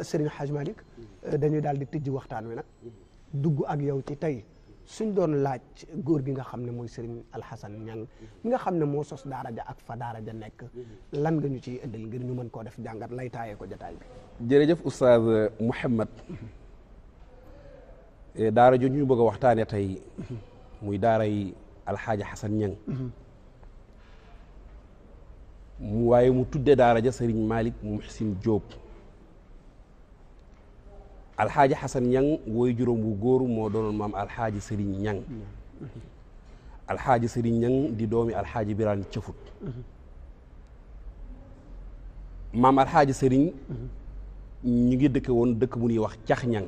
Serigne Hadj Malick dañuy daal di tëjji waxtaan wi nag dugg ak yow ci tey suñ doon laaj góor gi nga xam ne mooy Serigne Alhassane Niang mi nga xam ne moo sos daara ja ak fa daara ja nekk lan nga ñu ciy indil ngir ñu mën koo def jàngat lay taayee ko jotaay bi. jërëjëf Oustaz Mouhamed daara jooju ñu bëgg a waxtaanee tey muy daara yi Alxaaji Hassan Niang waaye mu tudde daara ja Serigne Malick Muhsin Diop. Alxaaji Hassan Niang woy juróom bu góor moo doonoon maam Alxaaji Serigne Niang Alxaaji Serigne Niang di doomi Alxaaji Biraan Cëfut maam Alxaaji Serigne ñu ngi dëkke woon dëkk bu ñuy wax Cax Niang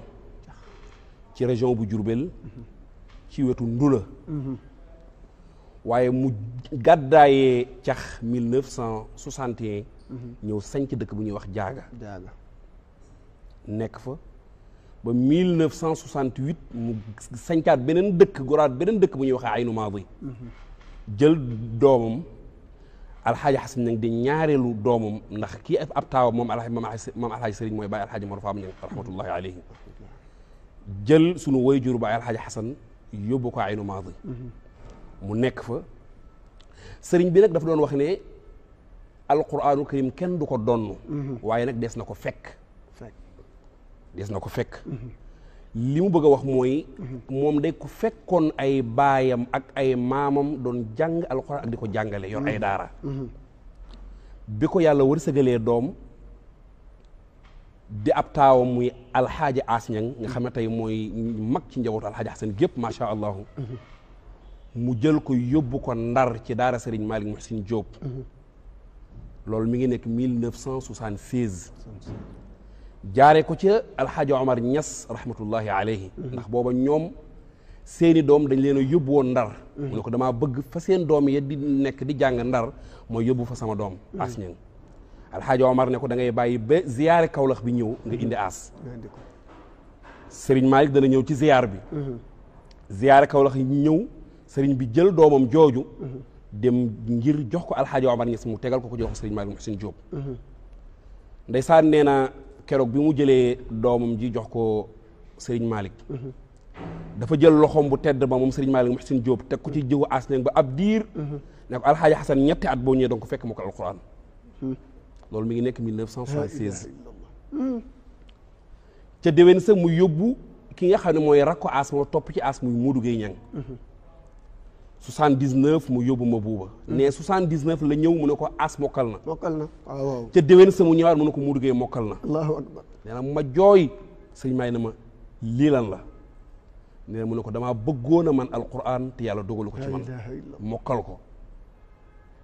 ci région bu Diourbel ci wetu Ndula waaye mu gàddaayee Cax 1961 ñëw sanc dëkk bu ñuy wax Jaaga nekk fa ba 1968 mu sancaat beneen dëkk goraat beneen dëkk bu ñuy waxee Aynu Maadi jël doomam Alxaaji Hassan Niang di ñaareelu doomam ndax kii ab taawam moom Alxaaji Sëriñ mooy Baay Alxaaji Mor Faam Niang rahmatullahi alayhi jël sunu waajur Baay Alxaaji Hassan yóbbu ko Aynu Maadi mu nekk fa sëriñ bi nag dafa doon wax ne alquraanu karim kenn du ko donn waaye nag des na ko fekk li mu bëgg a wax mooy moom day ku fekkoon ay baayam ak ay maamam doon jàng alxuraan ak di ko jàngale yor ay daara bi ko yàlla wërsëgalee doom di ab taawam muy Alxaaji As Niang nga xam ne tey mooy mag ci njabootu Alxaaji Hassan gépp macha allah mu jël ko yóbbu ko Ndar ci daara Serigne Malick Muhsin Diop loolu mi ngi nekk 1976 jaare ko ca Alxaaji Omar Niass rahmatullahi alayhi ndax booba ñoom seeni doom dañ leen a yóbbu woon Ndar mu ne ko damaa bëgg fa seen doom yi di nekk di jàng Ndar mooy yóbbu fa sama doom As Niang Alxaaji Omar ne ko da ngay bàyyi ba ziyaare Kawlax bi ñëw nga indi As Serigne Malick dana ñëw ci ziyaar bi ziyaare Kawlax yi ñëw Serigne bi jël doomam jooju dem ngir jox ko Alxaaji Omar Niass mu tegal ko jox ko Serigne Malick Muhsin Diop ndeysaan nee na keroog bi mu jëlee doomam ji jox ko Serigne Malick dafa jël loxoom bu tedd ba moom Serigne Malick Muhsin Diop teg ko ci jiwu As Niang ba ab diir ne ko Alxaaji Hassan ñetti at boo ñëwee donc fekk ma ko alquran loolu mi ngi nekk 1976 ca déwén sa mu yóbbu ki nga xam ne mooy rakko As moo topp ci As muy Modou Gueye Niang 79 mu yóbbu ma buuba ne 79 la ñëw mu ne ko As mokkal na waaw ca déwén sa mu ñëwaat mu ne ko Modou Gueye mokkal na allahu akbar nee na ma jooy sëñ may na ma lii lan la nee na mu ne ko damaa bëggoon a man alquran te yàlla dogalu ko ci man mokkal ko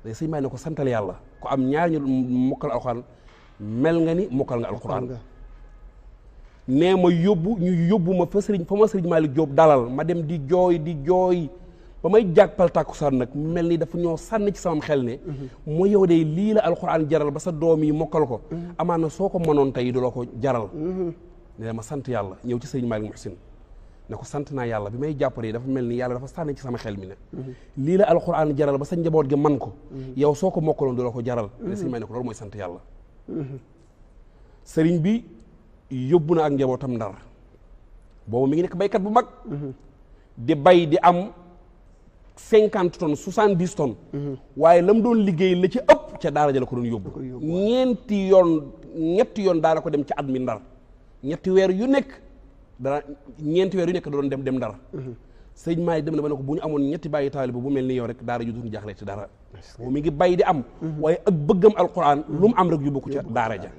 day sëñ may ne ko santal yàlla ko am ñaar ñu mokkal alquran mel nga ni mokkal nga alquran nee ma yóbbu ma fa ma sëriñ Malick Diop dalal ma dem di jooy ba may jàppal tàkkusaan nag mel ni dafa ñoo sànni ci sama xel ne mooy yow de lii la alxuraan jaral ba sa doom yi mokkal ko amaana soo ko mënoon tey du la ko jaral ne ma sant yàlla ñëw ci sëriñ Malick Muhsin ne ko sant naa yàlla bi may jàppale dafa mel ni yàlla dafa sànni ci sama xel mi ne lii la alxuraan jaral ba sa njaboot gi man ko yow soo ko mokkaloon du la ko jaral ne sëriñ Malick ne ko loolu mooy sant yàlla sëriñ bi yóbbu na ak njabootam Ndar boobu mi ngi nekk baykat bu mag di bay di am 50 tonnes 70 tonnes waaye la mu doon liggéey la ci ëpp ca daara ja la ko doon yóbbu ñetti yoon daara ko dem ci at mi Ndar ñeenti weer yu nekk da doon dem Ndar sëñ Maay dem na ba ne ko bu ñu amoon ñetti bàyyi taaliba bu mel ni yow rek daara ju duñ jaaxle ci dara boobu mi ngi bay di am waaye ak bëggam alquran lu mu am rek yóbbu ko ca daara ja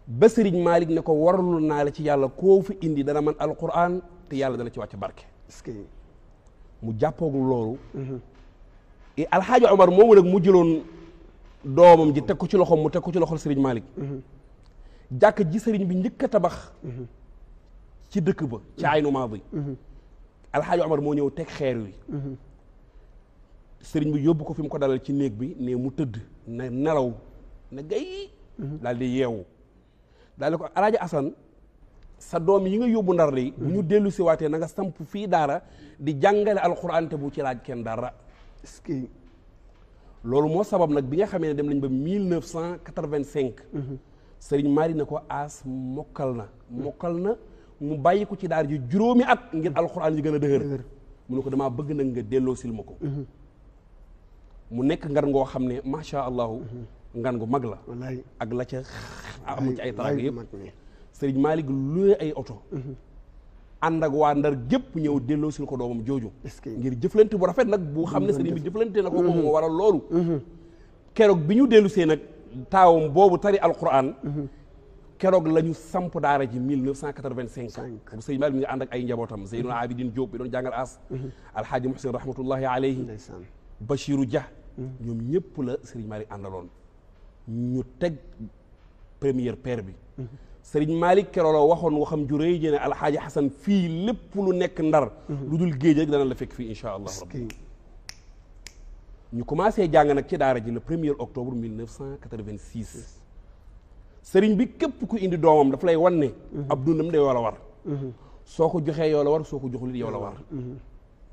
ba sëriñ Malick ne ko warlu naa la ci yàlla koo fi indi dana man alquran te yàlla dana ci wàcc barke mu jàppooglu loolu Alxaaji Omar moomu nag mu jëloon doomam ji teg ko ci loxoom mu teg ko ci loxol sëriñ Malick jàkk ji sëriñ bi njëkk a tabax ci dëkk ba ci Aynu Maadi Alxaaji Omar moo ñëw teg xeer wi sëriñ bi yóbbu ko fi mu ko dalal ci néeg bi ne mu tëdd na nelaw na gay daal di yeewu daal di ko Alaaji Asan sa doom yi nga yóbbu Ndar li bu ñu dellu si waatee na nga samp fii daara di jàngale alxuraan te bu ci laaj kenn dara loolu moo sabab nag bi nga xamee ne dem nañ ba 1985 sëriñ Malick ne ko aas mokkal na mu bàyyi ko ci daara ji juróomi at ngir alxuraan yi gën a dëgër mu ne ko damaa bëgg nag nga delloo sil ma ko mu nekk ngan ngoo xam ne macha allahu ngan gu mag la ak la ca am ci ay taraanga yëpp sëriñ Malick luye ay oto ànd ak waa Ndar gépp ñëw delloo sil ko doomam jooju ngir jëflante bu rafet nag bu xam ne sëriñ bi jëflante na ko moom moo waral loolu keroog bi ñu dellu see nag taawam boobu tari alquran keroog la ñu samp daara ji 1985 bu sëriñ Malick mi nga ànd ak ay njabootam Zeynul Abidin Diop bi doon jàngal as alhaaji Muhsin rahmatullahi alayhi Bachirou Dia ñoom ñëpp la sëriñ Malick àndaloon ñu teg première pierre bi sëriñ Malick keroog la waxoon waxam ju rëy ji ne alxaaji Xasan fii lépp lu nekk Ndar lu dul géej rek dana la fekk fii insha allah rabbi ñu commencé jàng nag ci daara ji le 1er octobre 1986 sëriñ bi képp ku indi doomam daf lay wan ne ab dundam de yoo la war soo ko joxee yoo la war soo ko joxul yow la war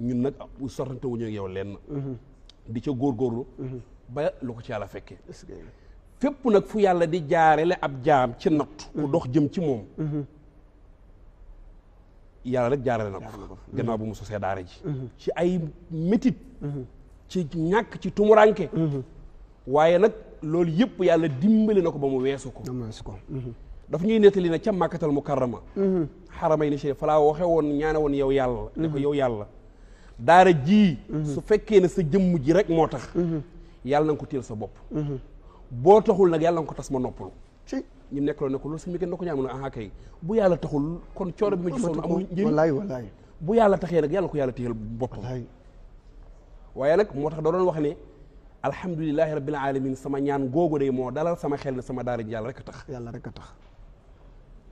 ñun nag sortante wuñu ak yow lenn di ca góorgóorlu ba lu ko ci yàlla fekkee fépp nag fu yàlla di jaarele ab jaam ci natt ku dox jëm ci moom yàlla rek jaarale na ko gannaaw bu mu sosee daara ji ci ay métit ci ñàkk ci tumuranke waaye nag loolu yëpp yàlla dimbali na ko ba mu weesu ko dafa ñuy nettali na ca màkkatal mukarrama xaramay ni chef falaa waxe woon ñaane woon yow yàlla ne ko yow yàlla daara ji su fekkee ne sa jëmm ji rek moo tax yàlla na nga ko téel sa bopp boo taxul nag yàlla nga ko tas ma noppalu ñu nekk loo ne ko loolu suñu kenn da ko ñaan mu ne aha kay bu yàlla taxul kon coono bi ma ci sonn amul njëriñ wallaay bu yàlla taxee nag yàlla ko yàlla téyel boppam waaye nag moo tax da doon wax ne alhamdulilahi rabbil alamin sama ñaan googu de moo dalal sama xel ne sama daara ji yàlla rek a tax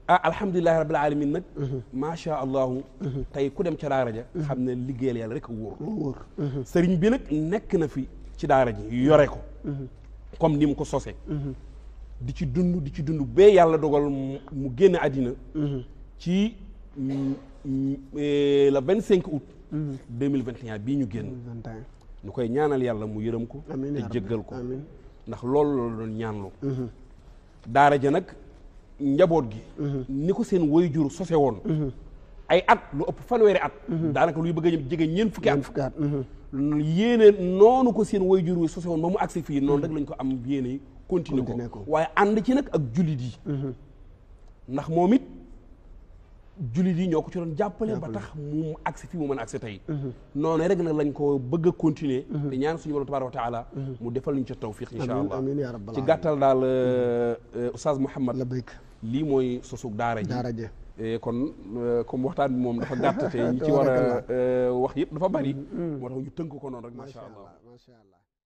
alhamdulilahi rabbil alamin nag macha allahu tey ku dem ca daara ja xam ne liggéeyal yàlla rek a wóor sëriñ bi nag nekk na fi ci daara ji yore ko comme ni mu ko sose di ci dund bee yàlla dogal mu génn àddina ci le 25 août 2021 bii ñu génn ñu koy ñaanal yàlla mu yërëm ko te jéggal ko ndax loolu la doon ñaanlu daara ja nag njaboot gi ni ko seen waajur sose woon ay at lu ëpp fanweeri at daanaka luy bëgg a jege ñeent fukki at yéene noonu ko seen waajur wi sose woon ba mu agsi fii noonu rek lañ ko am yéene continuer ko waaye ànd ci nag ak jullit yi ndax moom it jullit yi ñoo ko ci doon jàppale ba tax mu agsi fii mu mën a agsi tey noonu rek nag lañ ko bëgg a continuer te ñaan suñu borom tabaaraka wa taala mu defal ñu ca tawfiq insha allah ci gàttal daal Oustaz Mouhamed lii mooy sosug daara ji kon comme waxtaan bi moom dafa gàtt te ñi ci war a wax yëpp dafa bari moo tax ñu tënk ko noonu rek macha allah